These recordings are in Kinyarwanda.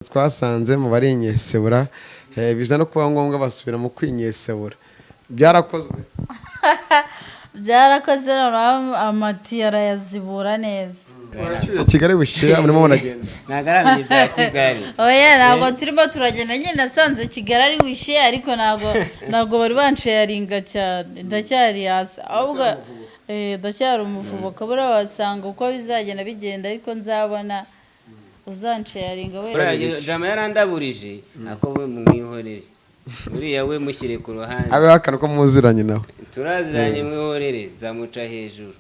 twasanze mu barinyesebura biza no kuba ngombwa basubira mu kwinyesebura byarakozwe byarakoze amati arayazibura neza Kigali bushira murimo munagenda nagaramye bya Kigali oya ntabwo turimo turagenda nyine nasanze Kigali ari wishe ariko ntabwo bari bansharinga cyane ndacyari hasi ahubwo ndacyari umuvubo kabura wasanga uko bizagenda bigenda ariko nzabona uzansharinga we jama yarandaburije ako we mwihorere buriya we mushyire ku ruhande abe hakana ko muziranye nawe turaziranye mwihorere zamuca hejuru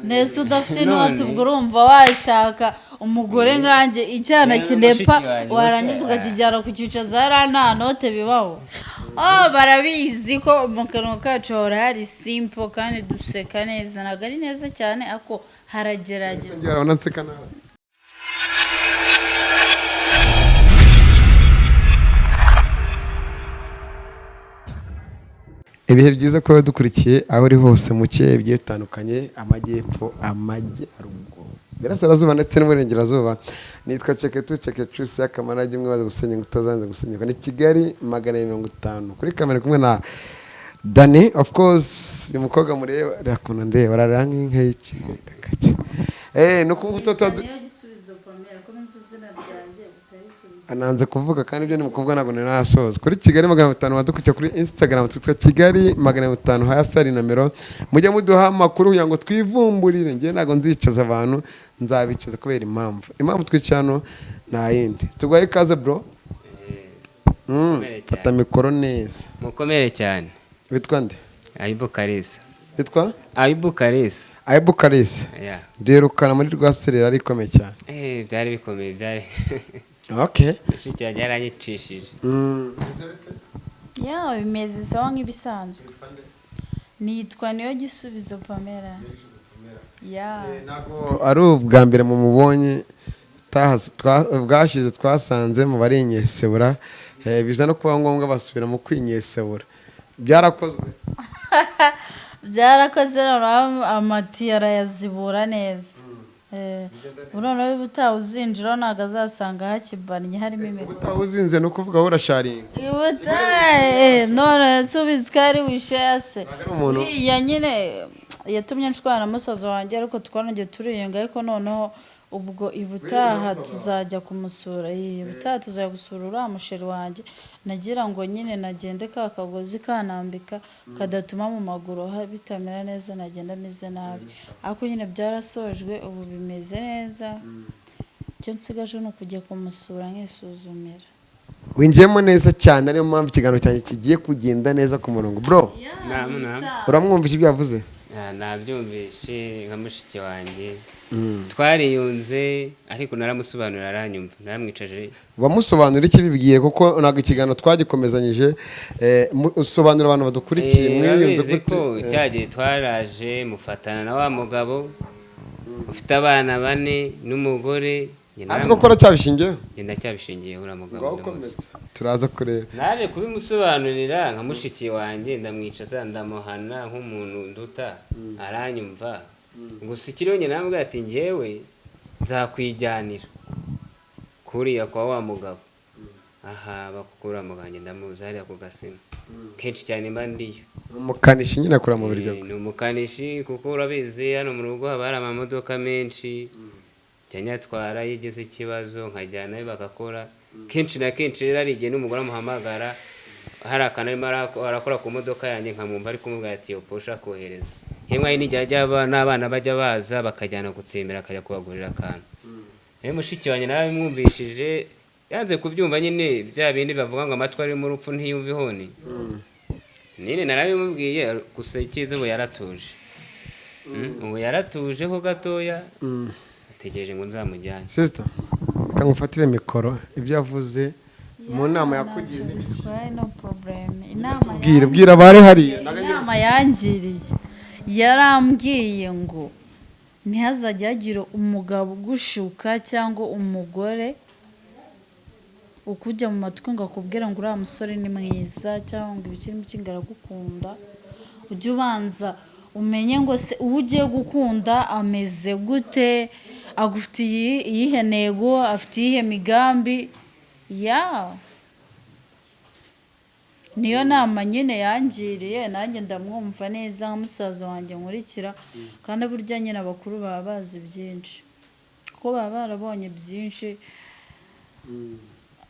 nese udafite inoti ubwo urumva washaka umugore nkanjye icyana kinepa warangiza ukakijyana ku cyicaza hariya nta note bibaho barabizi ko mu kanwa kacu hora hari simple kandi duseka neza ntabwo ari neza cyane ako haragerageza ibihe byiza ko dukurikiye aho uri hose mu kiye bigiye bitandukanye amajyepfo amajyaruguru birasirazuba ndetse n'uburengerazuba nitwa Ceketu y'akamarage umwe baza gusenya utazanze gusenyuka ni Kigali 150 kuri kamera kumwe na Dani of course ni mukobwa mureba rakuna ndeba raranga inka y'iki no kuvuga ananze kuvuga kandi ibyo ni mukobwa nago narasoza kuri Kigali 500 wadukucye kuri Instagram twitwa Kigali 500 hasi ari nomero mujye muduha amakuru yango twivumburire ngiye nago nzicaza abantu nzabicaza kubera impamvu twicano na yindi tugwaye kaze bro fata mikoro neza mukomere cyane witwa nde Ayubu Kalisa witwa Ayubu Kalisa Ayubu Kalisa derukana muri rwaserera ari komeye cyane byari bikomeye byari okay ishiki yaranyicishije bimeze sawa nk'ibisanzwe nitwa niyo gisubizo Pamela nako ari ubwa mbere mu mubonye bwashize twasanze mu barinyesebura biza no kuba ngombwa basubira mu kwinyesebura byarakozwe byarakoze amati arayazibura neza noneho ubutaha uzinjira ntabwo azasanga hakibanye harimo imigozi ubutaha uzinze ni ukuvuga aho urasharinga none subizi ko ari wishe yase uriya nyine yatumye nshwana na musaza wanjye ariko twanongeye turiyenga ariko noneho ubwo ibutaha tuzajya kumusura ibutaha tuzajya gusura uriya musheri wanjye nagira ngo nyine nagende ka kagozi kanambika kadatuma mu maguru bitamera neza nagenda ameze nabi ariko nyine byarasojwe ubu bimeze neza icyo nsigaje ni ukujya kumusura nkisuzumira winjiyemo neza cyane ariyo mpamvu ikiganiro cyanjye kigiye kugenda neza ku murongo bro uramwumvisha ibyo yavuze nabyumvishe nka mushiki wanjye twariyunze ariko naramusobanurira aranyumva naramwicaje wamusobanura iki bibwiye kuko ntabwo ikiganiro twagikomezanyije usobanura abantu badukurikiye mwiyunze gute ko cyagiye twaraje mufatana na wa mugabo ufite abana 4 n'umugore azi ko kora cyabishingiye ngenda cyabishingiye ura mugabo turaza kureba naje kubimusobanurira nka mushiki wanjye ndamwicaza ndamuhana nk'umuntu nduta aranyumva gusa ikiriho nyine nambwe ati ngewe nzakwijyanira kuriya kwa wa mugabo bakukura muganje ndamuzi hariya ku Gasima kenshi cyane mba ndiyo umukanishi nyine akora mu buryo ni umukanishi kuko urabizi hano mu rugo haba hari amamodoka menshi cyanyatwara yigeze ikibazo nkajyanayo bagakora kenshi na kenshi rero ari igihe n'umugore amuhamagara hari akantu arimo arakora ku modoka yanjye nkamwumva ari kumubwira ati yopo ushaka kohereza hemwe n'ijya n'abana bajya baza bakajyana gutembera akajya kubagurira akantu rero mushiki wanjye nawe bimwumvishije yanze kubyumva nyine bya bindi bavuga ngo amatwi ari mu rupfu ntiyumve ihoni nine narabimubwiye gusa icyiza ubu yaratuje ubu yaratuje ho gatoya ategereje ngo nzamujyane sister reka ngufatire mikoro ibyo yavuze mu nama yakugiye no problem bwira bare hariya inama yangiriye yarambwiye ngo ntihazajya hagira umugabo ugushuka cyangwa umugore ukujya mu matwi ngo akubwira ngo uriya musore ni mwiza cyangwa ngo ibikirimo cy'ingaragukunda ujye ubanza umenye ngo se uwo ugiye gukunda ameze gute agufitiye iyihe ntego afite iyihe migambi ya niyo nama nyine yangiriye nanjye ndamwumva neza nka musaza wanjye nkurikira kandi burya nyine abakuru baba bazi byinshi kuko baba barabonye byinshi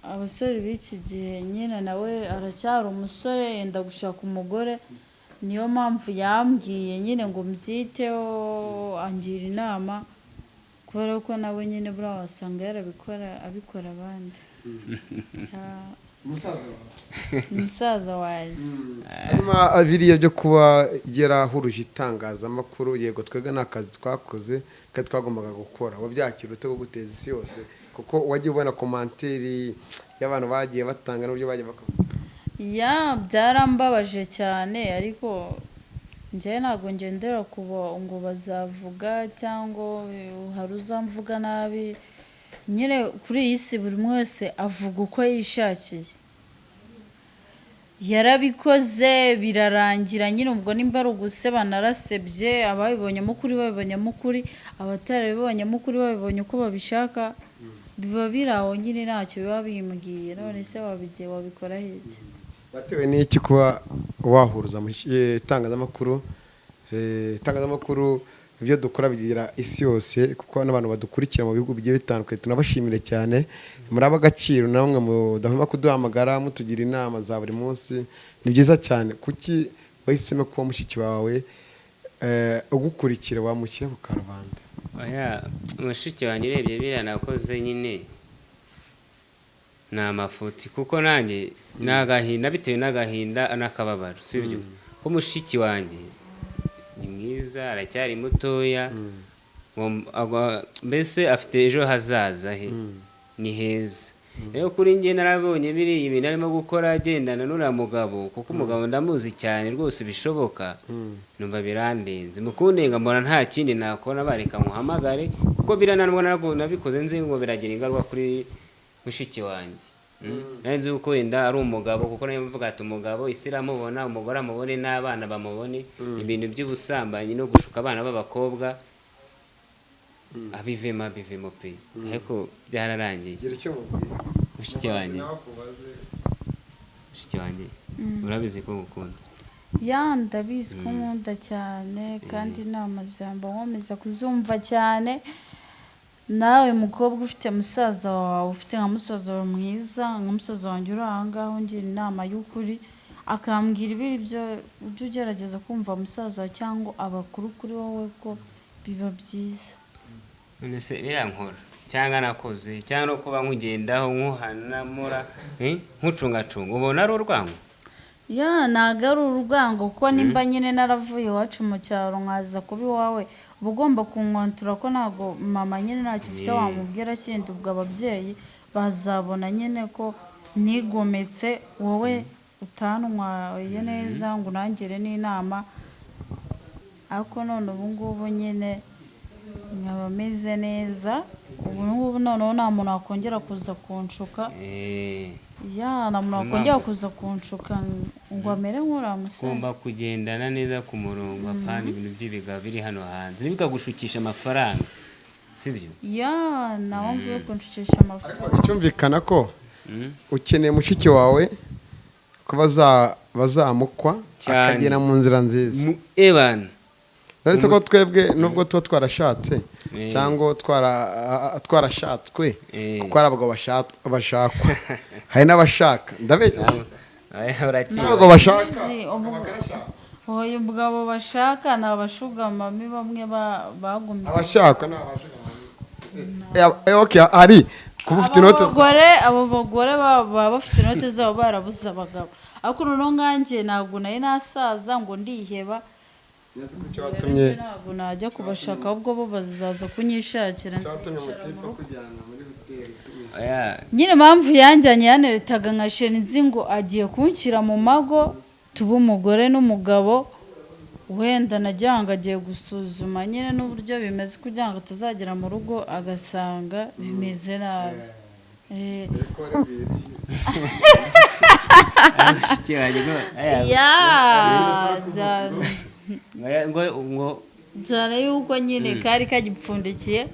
abasore b'iki gihe nyine nawe aracyari umusore yenda gushaka umugore niyo mpamvu yambwiye nyine ngo mbyiteho angira inama kubera ko nawe nyine buriya wasanga abikora abandi umusaza wanjye harimo biriya byo kuba yarahuruje itangazamakuru yego twebwe nta kazi twakoze kandi twagombaga gukora wabyakira ute guteza isi yose kuko wagiye ubona komanteri y'abantu bagiye batanga n'uburyo bagiye bakavuga ya byarambabaje cyane ariko njyewe ntabwo ngendera kuba ngo bazavuga cyangwa hari uzamvuga nabi nyine kuri iyi si buri umwe wese avuga uko yishakiye yarabikoze birarangira nyine ubwo nimba ari uguseba narasebye ababibonyemo ukuri babibonyemo ukuri abatarabibonyemo ukuri babibonye uko babishaka biba biri aho nyine ntacyo biba bimbwiye none se wabikora hirya batewe n'iki kuba wahuruza mu itangazamakuru ibyo dukora bigira isi yose kuko n'abantu badukurikira mu bihugu bigiye bitandukanye tunabashimire cyane muri ab'agaciro namwe mudahwema kuduhamagara mutugira inama za buri munsi ni byiza cyane kuki wahisemo kuba mushiki wawe ugukurikira wamushyira ku karubanda mushiki wanjye urebye biriya nakoze nyine ni amafuti kuko nanjye ni agahinda bitewe n'agahinda n'akababaro si byo ko mushiki wanjye ni mwiza aracyari mutoya mbese afite ejo hazaza he ni heza rero kuri njye narabonye biriya ibintu arimo gukora agendana n'uriya mugabo kuko umugabo ndamuzi cyane rwose bishoboka numva birandenze mukundenga mbona nta kindi nakora bareka muhamagare kuko birananwa nabikoze nzi ngo biragira ingaruka kuri mushiki wanjye nzi uko wenda ari umugabo kuko nayo mvuga ati umugabo isi iramubona umugore amubone n'abana bamubone ibintu by'ubusambanyi no gushuka abana b'abakobwa abivemo pe ariko byararangiye mushiki wanjye urabizi ko ngukunda ya ndabizi ko nkunda cyane kandi inama zambo nkomeza kuzumva cyane nawe mukobwa ufite musaza wawe ufite nka musaza wawe mwiza nka musaza wanjye uri aha ngaho ngira inama y'ukuri akambwira ibiri byo ujye ugerageza kumva musaza wawe cyangwa abakuru kuri wowe ko biba byiza none se birankora cyangwa nakoze cyangwa no kuba nkugendaho nkuhanamura nkucungacunga ubona ari urwango ya ntabwo ari urwango kuko nimba nyine naravuye iwacu mu cyaro nkaza kuba iwawe uba ugomba kunkontora ko ntabwo mama nyine ntacyo ufite wamubwira kindi ubwo ababyeyi bazabona nyine ko nigometse wowe utantwaye neza ngo unangire n'inama ariko none ubu ngubu nyine nkaba meze neza ubu ngubu noneho nta muntu wakongera kuza kunshuka nta muntu wakongera kuza kunshuka ngo amere nk'uriya musore ugomba kugendana neza ku murongo apana ibintu by'ibiga biri hano hanze ntibikagushukisha amafaranga sibyo nawe mvuye kunshukisha amafaranga icyumvikana ko ukeneye mushiki wawe ko bazamukwa akagera mu nzira nziza uretse ko twebwe nubwo tuba twarashatse cyangwa twarashatswe kuko hari abagabo bashakwa hari n'abashaka ndabeshya ntabwo bashaka uyu mugabo bashaka ni abashugamami bamwe bagumye abashaka ni abashugamami hari kuba ufite inote abo bagore baba bafite inote zabo barabuze abagabo ariko noneho nkanjye ntabwo nari nasaza ngo ndiheba ntabwo najya kubashaka ahubwo bo bazaza kunyishakira nyine mpamvu yanjyanye yaneretaga nka shenizi ngo agiye kunshyira mu mago tuba umugore n'umugabo wenda nagira ngo agiye gusuzuma nyine n'uburyo bimeze kugira ngo atazagera mu rugo agasanga bimeze nabi cyane yuko nyine kari kagipfundikiye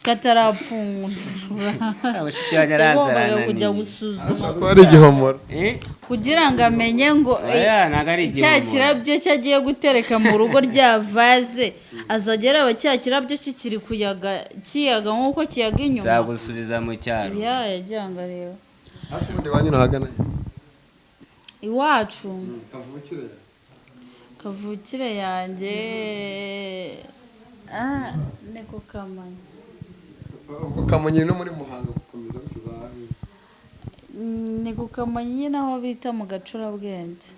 katarapfundura mushiki wanjye yagombaga aranzarananiye kujya gusuzuma ko ari igihomoro kugira ngo amenye ngo ntabwo ari cya kirabyo cyo agiye gutereka mu rugo rya vaze azagera aba cya kirabyo kikiri kiyaga nk'uko kiyaga inyuma nzagusubiza mu cyaro yagiye ngo arebe hasi ubundi wanyu nahagana iwacu kavukire yanjye ni ku Kamonyi ubwo Kamonyi no muri Muhanga gukomeza gukiza habi ni ku Kamonyi nyine aho bita mu Gacurabwenge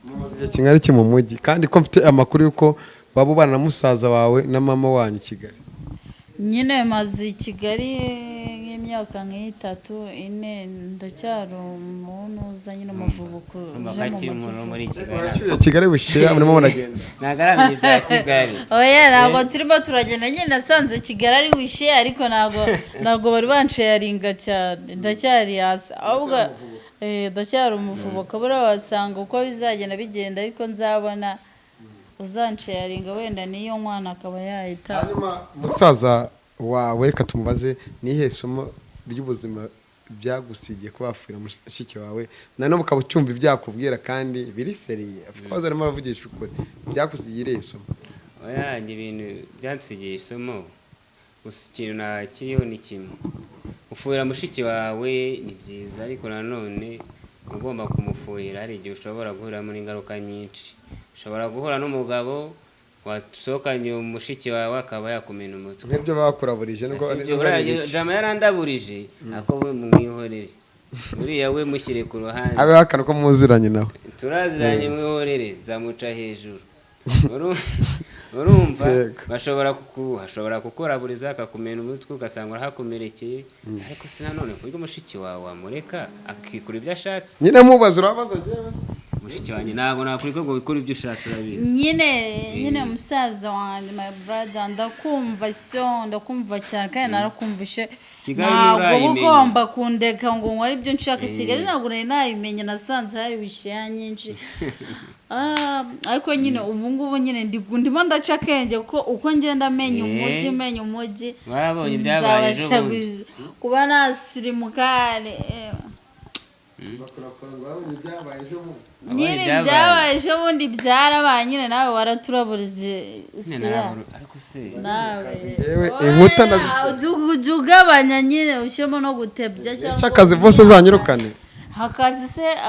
mumaze igihe kingana iki mu mujyi kandi ko mfite amakuru y'uko waba ubana na musaza wawe na mama wanyu i Kigali nyine maze i Kigali nk'imyaka nk'itatu ine ndacyari umuntu uza nyine umuvubuko uje mu muri Kigali bushyira murimo muragenda ntabwo ari ibya Kigali oya ntabwo turimo turagenda nyine nasanze Kigali ari wishe ariko ntabwo bari bansharinga cyane ndacyari hasi ahubwo ndacyari umuvubuko buriya wasanga uko bizagenda bigenda ariko nzabona uzansharinga wenda niyo mwana akaba yahita hanyuma musaza wawe reka tumubaze nihe somo ry'ubuzima byagusigiye ko wafura mushiki wawe nanone ukaba ucyumva ibyakubwira kandi biri seriye of course arimo aravugisha ukuri byagusigiye irihe somo oya ibintu byansigiye isomo gusa ikintu nakiriho ni kimwe ufuhira mushiki wawe ni byiza ariko nanone ugomba kumufuhira hari igihe ushobora guhuriramo n'ingaruka nyinshi ushobora guhura n'umugabo wasohokanye umushiki wawe akaba yakumena umutwe nk'ibyo bakuraburije jama yarandaburije ako we mwihorere uriya we mushyire ku ruhande abe hakana ko muziranye nawe turaziranye mwihorere nzamuca hejuru urumva bashobora kukuraburiza akakumena umutwe ugasanga urahakomerekeye ariko si nanone ku buryo umushiki wawe wamureka akikura ibyo ashatse nyine mubaza urabaza njyewe se mushiki wanjye ntabwo nakureka ngo wikore ibyo ushatse urabizi nyine musaza wanjye my brother ndakumva cyane kandi narakumvishe ntabwo ugomba kundeka ngo nkore ibyo nshaka Kigali ntabwo nari nabimenye nasanze hari ibisheya nyinshi ariko nyine ubu ngubu nyine ndimo ndaca akenge kuko uko ngenda menya umujyi warabonye ibyabaye ejo bundi kuba nasirimukane nyine ibyabaye ejo bundi byarabaye nyine nawe waraturaburize ariko se nawe inkuta ujya ugabanya nyine ushyiramo no gutebya cyangwa akazi bose azanyirukane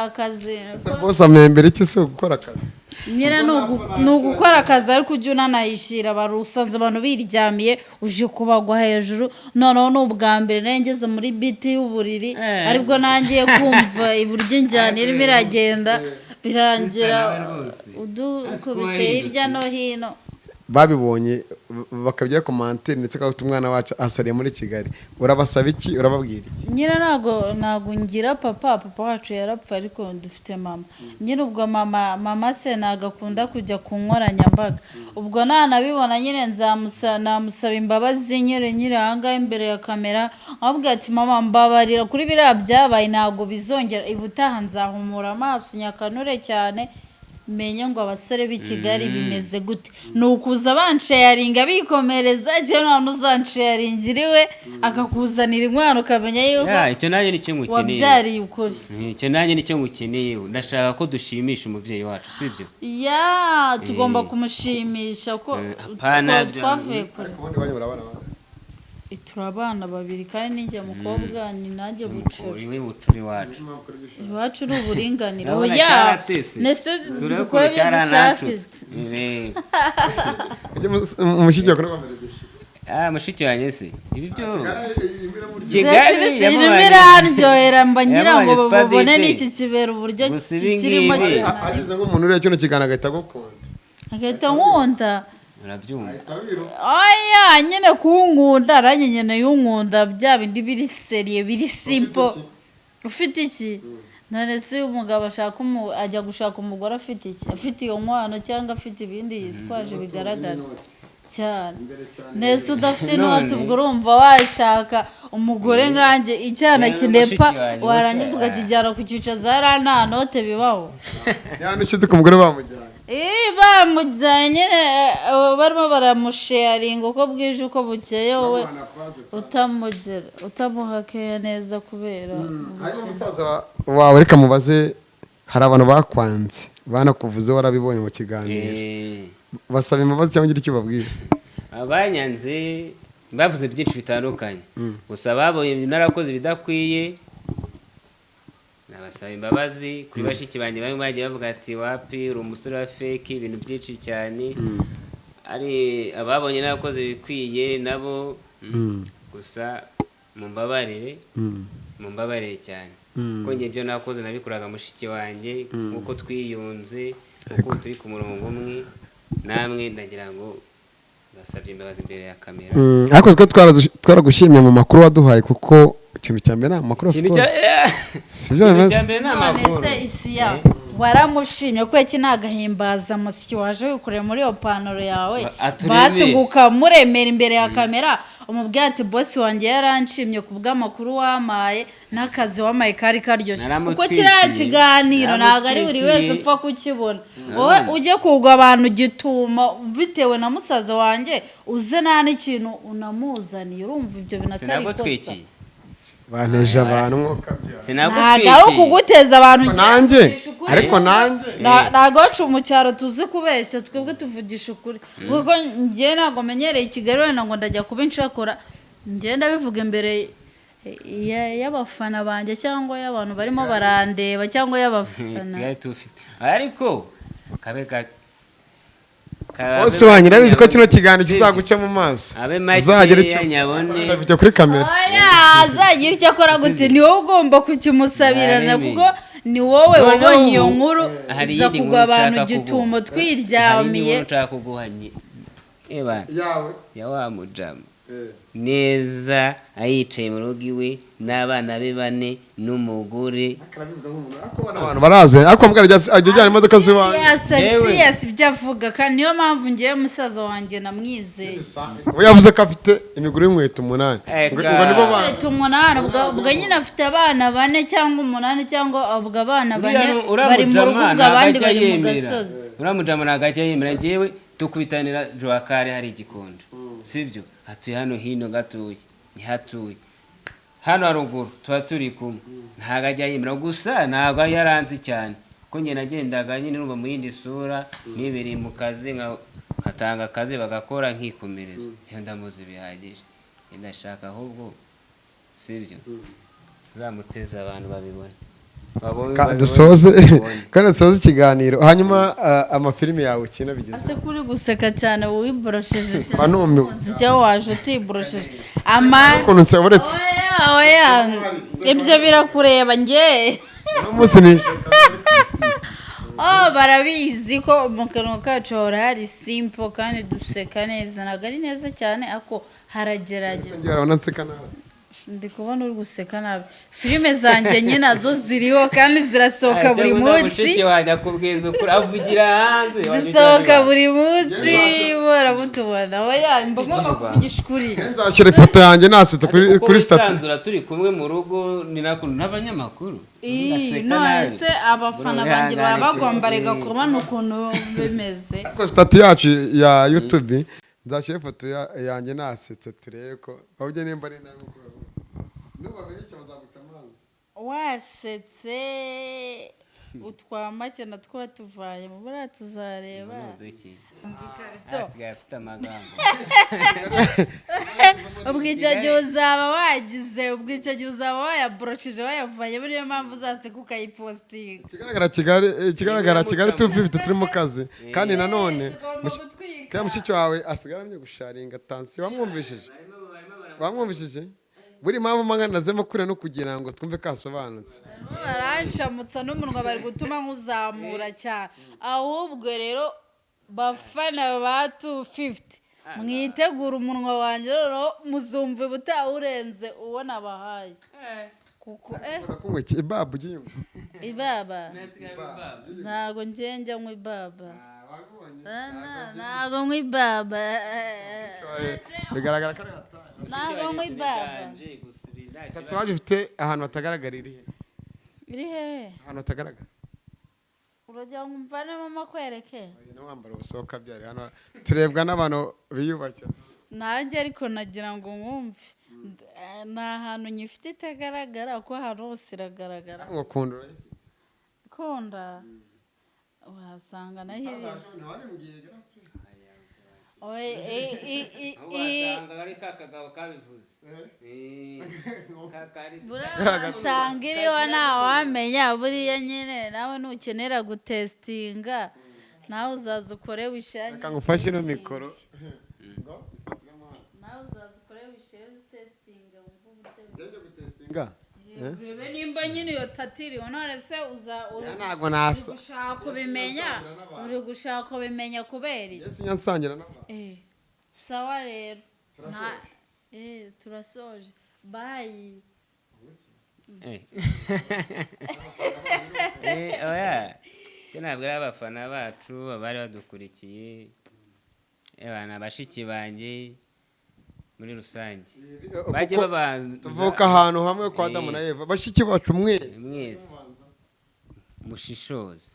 akazi bose amembere iki se gukora akazi nyine ni ugukora akazi ariko ujya unanahishira barusanze abantu biryamiye uje kubagwa hejuru noneho ni ubwa mbere nengeze muri biti y'uburiri aribwo nangiye kumva iburyo injyana irimo iragenda birangira udukubise hirya no hino babibonye bakabyira komanteri ndetse akabita umwana wacu asariye muri Kigali urabasaba iki urababwira nyine ntago ngira papa wacu yarapfa ariko dufite mama nyine ubwo mama se nagakunda kujya ku nkoranyambaga ubwo nanabibona nyine namusaba imbabazi nyiri ahangaha imbere ya kamera ababwira ati mama mbabarira kuri biriya byabaye ntago bizongera ibutaha nzahumura amaso nyakanure cyane menye ngo abasore b'i Kigali bimeze gute ni ukuza bansharinga bikomereza cyangwa ntuzanshyaringira iwe akakuzanira inkwano ukamenya yuko icyo nanjye nicyo ngukeneye wabyariye ukuri icyo nanjye nicyo ngukeneye ndashaka ko dushimisha umubyeyi wacu sibyo tugomba kumushimisha ko twavuye kure turabana babiri kandi ninjye mukobwa ni nanjye bucura iwacu ni uburinganire nese dukore ibyo dushatse umushiki wawe kureba mushiki wanjye se ibi byo Kigali irimo iraryohera mba ngira ngo babone n'iki kibera uburyo kirimo ageze nk'umuntu uriya kino kiganiro agahita nkunda urabyumva oya nyine kunkunda aranye nyine yunkunda bya bindi biri seriye biri simple ufite iki none se umugabo ajya gushaka umugore afite iki afite iyo nkwano cyangwa afite ibindi yitwaje bigaragara cyane nese udafite inoti ubwo urumva washaka umugore nkanjye icyana kinepa warangiza ukakijyana ku cyicaza hariya nta note bibaho cyane ufite umugore bamujyana bamujyanye barimo baramusharinga uko bwije uko bukeye wowe utamuha keya neza kubera umusaza wawe reka mubaze hari abantu bakwanze banakuvuze warabibonye mu kiganiro basaba imbabazi cyangwa ugira icyo ubabwira abanyanze bavuze byinshi bitandukanye gusa babonye narakoze ibidakwiye nabasaba imbabazi kuri bashiki banjye bamwe bagiye bavuga ati wapi uri umusore wa fake ibintu byinshi cyane ari ababonye narakoze ibikwiye nabo gusa mumbabarire cyane kuko njye ibyo nakoze nabikoraga mushiki wanjye nk'uko twiyunze kuko turi ku murongo umwe namwe ndagira ngo basabye imbabazi imbere ya kamera ariko twe twaragushimye mu makuru waduhaye kuko ikintu cya mbere ni amakuru sibyo bimeze none se isiya waramushimye kuko iki nagahimbaza musiki waje wikoreye muri iyo panoro yawe basi ukamuremera imbere ya kamera umubwira ati bosi wanjye yaranshimye ku bw'amakuru wamaye n'akazi wamaye kari karyoshye kuko kiriya kiganiro ntabwo ari buri wese upfa kukibona wowe ujye kugwa abantu gituma bitewe na musaza wanjye uze nta n'ikintu unamuzaniye urumva ibyo binatari ikosa baneje abantu ntabwo ari ukuguteza abantu ariko nanjye ntabwo wacu mu cyaro tuzi kubeshya twebwe tuvugisha ukuri kuko njye ntabwo menyereye i Kigali wenda ngo ndajya kuba inshakora njye ndabivuga imbere y'abafana banjye cyangwa y'abantu barimo barandeba cyangwa y'abafana ariko kabe bose wanyu ndabizi ko kino kiganiro kizaguca mu maso uzagira icyo nyabone ndabifite kuri kamera azagira icyo akora gute ni wowe ugomba kukimusabirana kuko ni wowe wabonye iyo nkuru uza kugwa abantu gitumo twiryamiye ya wa mujama neza ayicaye mu rugo iwe n'abana be 4 n'umugore abantu baraze ariko mbwira ajyana imodoka ziwaye yes ibyo avuga kandi niyo mpamvu ngiye musaza wanjye namwizeye we yavuze ko afite imiguru y'inkweto 8 ngo nibo bana 8 ubwo nyine afite abana 4 cyangwa 8 cyangwa ubwo abana 4 bari mu rugo abandi bari mu gasozi uramujama nagajya yemera ngewe tukubitanira Joakare hari igikonjo sibyo hatuye hano hino gatuye ntihatuye hano haruguru tuba turi kumwe ntago ajya yemera gusa ntago yaranze cyane ko njye nagendaga nyine numva mu yindi sura nibereye mu kazi nkatanga akazi bagakora nkikomereza iyo ndamuzi bihagije ndashaka ahubwo sibyo zamuteza abantu babibona dusoze kandi dusoze ikiganiro hanyuma amafilime yawe ukina bigeze ase kuri guseka cyane wiborosheje cyane icyo waje utiborosheje ukuntu nseburetse oya ibyo birakureba njye umunsi nishe barabizi ko mu kanwa kacu hari simple kandi duseka neza ntabwo ari neza cyane ako haragerageza ndi kubona uri guseka nabi filime zanjye nyine nazo ziriho kandi zirasohoka buri munsi wajya kubwiza ukuri avugira hanze zisohoka buri munsi baramutubona oya mbagomba kuvugisha ukuri nzashyira ifoto yanjye nasetse kuri stati turi kumwe mu rugo ni nakuru n'abanyamakuru none se abafana banjye baba bagomba rega kubona ukuntu bimeze ko stati yacu ya YouTube nzashyira ifoto yanjye nasetse turebe ko ahubwo nimba ari nawe wasetse utwamake natwo tuvaye mu buriya tuzareba asigaye afite amagambo ubwo icyo gihe uzaba wagize ubwo icyo gihe uzaba wayaboroshije wayavanye buriyo mpamvu uzaseka ukayipositinga ikigaragara Kigali 250 turi mu kazi kandi nanone mushiki wawe asigara amye gusharinga tansi wamwumvishije buri mpamvu mpanganazemo kure no kugira ngo twumve kasobanutse barancamutsa n'umunwa bari gutuma nkuzamura cyane ahubwo rero bafana ba 250 mwitegura umunwa wanjye rero muzumve butawurenze uwo nabahaye kuko ibabu giyumva ibaba ntago njya mu ibaba ntago mu ibaba bigaragara ko ntago mu ibaba tatuwaje ufite ahantu hatagaragara iri he ahantu hatagaragara uragira ngo umvanemo amakwereke no wambara ubusohoka byari hano turebwa n'abantu biyubashye nanjye ariko nagira ngo mwumve nta hantu nyifite itagaragara ko hari hose iragaragara ngo kunda kunda wasanga nayo wasanga ari ka kagabo kabivuze burasanga iriho ntawamenya buriya nyine nawe nukenera gutesitinga nawe uzaza ukore wishanye reka ngufashe ino mikoro nawe uzaza ukore wishanye utesitinga urebe nimba nyine iyo tatu iriho none se ntabwo nasa uri gushaka kubimenya kubera iki yesi nsangira n'abantu sawa rero turasoje bayi oya ntabwo ari abafana bacu bari badukurikiye abana bashiki banjye muri rusange bajye babanza tuvuka ahantu hamwe kwa Adamu na Eva bashiki bacu mwese mushishoze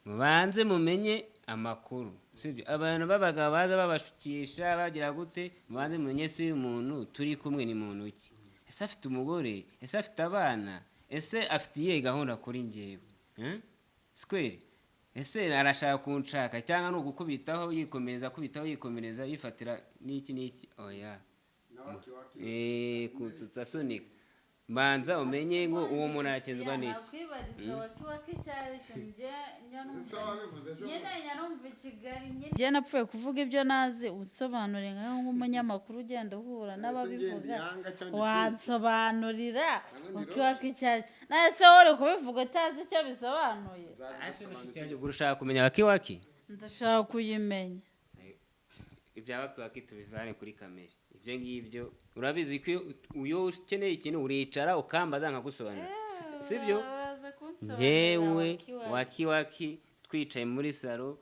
mubanze mumenye amakuru sibyo abantu babaga baza babashukisha bagira gute mubanze mumenye se uyu muntu turi kumwe ni muntu ki ese afite umugore ese afite abana ese afite iyihe gahunda kuri njyewe sikweri ese arashaka kunshaka cyangwa ni ugukubitaho yikomereza yifatira n'iki oya tutasunika mbanza umenye ngo uwo muntu arakizwa n'iki njye napfuye kuvuga ibyo nazi unsobanurire nk'umunyamakuru ugenda uhura n'ababivuga wansobanurira wakiwaka icyo ari nawe se wowe uri kubivuga utazi icyo bisobanuye ushaka kumenya wakiwaki ndashaka kuyimenya ibya wakiwaki tubivane kuri kamera ibyo ngibyo urabizi ko iyo ukeneye ikintu uricara ukambaza nkagusobanurira sibyo njyewe wakiwaki twicaye muri salo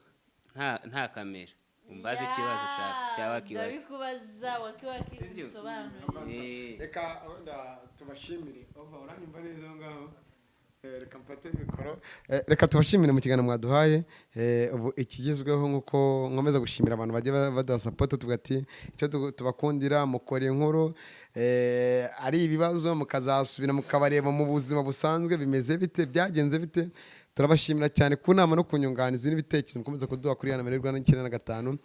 nta kamera umbaze ikibazo ushaka cya wakiwaki ndabikubaza wakiwaki usobanurire reka wenda tubashimire uranyumva neza aho ngaho reka mfate mikoro reka tubashimire mu kiganiro mwaduhaye ubu ikigezweho nk'uko nkomeza gushimira abantu bagiye baduha sapoti tuvuga ati icyo tubakundira mukora inkuru ari ibibazo mukazasubira mukabareba mu buzima busanzwe bimeze bite byagenze bite turabashimira cyane ku nama no ku nyunganizi n'ibitekerezo mukomeza kuduha kuri yana mirongo 9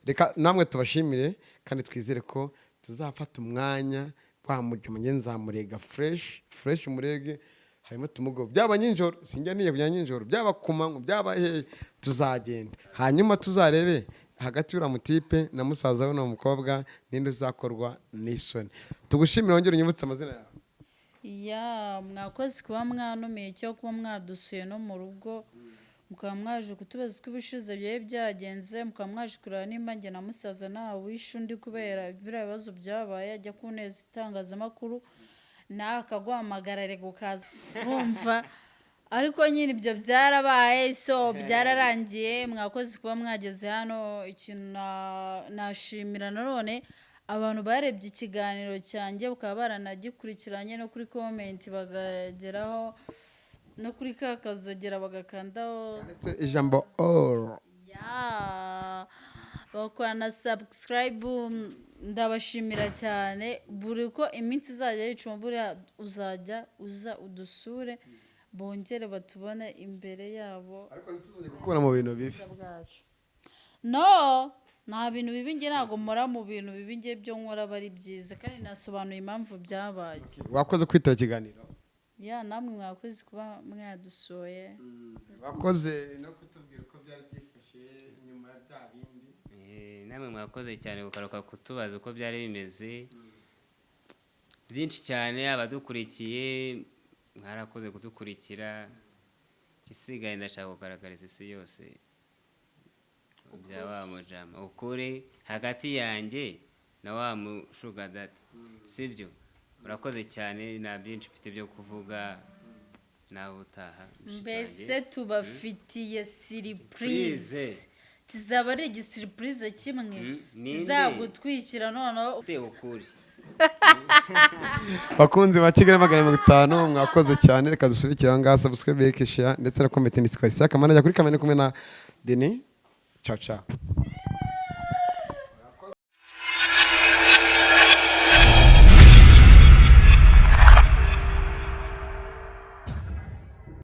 reka namwe tubashimire kandi twizere ko tuzafata umwanya twamujya nzamurega fresh umurege hanyuma tumugo byaba nyinjoro sinjya niye kujya nyinjoro byaba kumanywa byaba he tuzagenda hanyuma tuzarebe hagati y'ura mutipe na musaza we n'umukobwa ninde uzakorwa n'isoni tugushimira wongere unyibutse amazina yawe mwakoze kuba mwanumiye cyo kuba mwadusuye no mu rugo mukaba mwaje kutubaza uko ibishize byawe byagenze mukaba mwaje kureba nimba njye na musaza nawe wishe undi kubera biriya bibazo byabaye ajya kuneza itangazamakuru nawe akaguhamagara reka ukaza bumva ariko nyine ibyo byarabaye so byararangiye mwakoze kuba mwageze hano ikintu nashimira nanone abantu barebye ikiganiro cyanjye bakaba baranagikurikiranye no kuri komenti bagageraho no kuri ka kazogera bagakandaho ijambo all bakora na subscribe ndabashimira cyane buri ko iminsi izajya yicuma buriya uzajya uza udusure bongere batubone imbere yabo ariko ntituzongere gukora mu bintu bibi no nta bintu bibi nge ntabwo mora mu bintu bibi nge byo nkora bari byiza kandi nasobanuye impamvu byabaye wakoze kwitaba ikiganiro namwe mwakoze kuba mwadusoye wakoze no kutubwira uko byari byifashe nyuma ya bya bindi namwe mwakoze cyane gukaruka kutubaza uko byari bimeze byinshi cyane abadukurikiye mwarakoze kudukurikira isigaye ndashaka kugaragariza isi yose bya wa mujama ukuri hagati yanjye na wa mushuga dati sibyo urakoze cyane nta byinshi mfite byo kuvuga nawe utaha mbese tubafitiye siripurize kizaba ari igisiripurize kimwe kizagutwikira noneho uteye ukuri bakunzi ba Kigali 500 mwakoze cyane reka dusubikire aha ngaha subscribe like share ndetse na comment ni twahise akamana ajya kuri kamera kumwe na Denis ciao ciao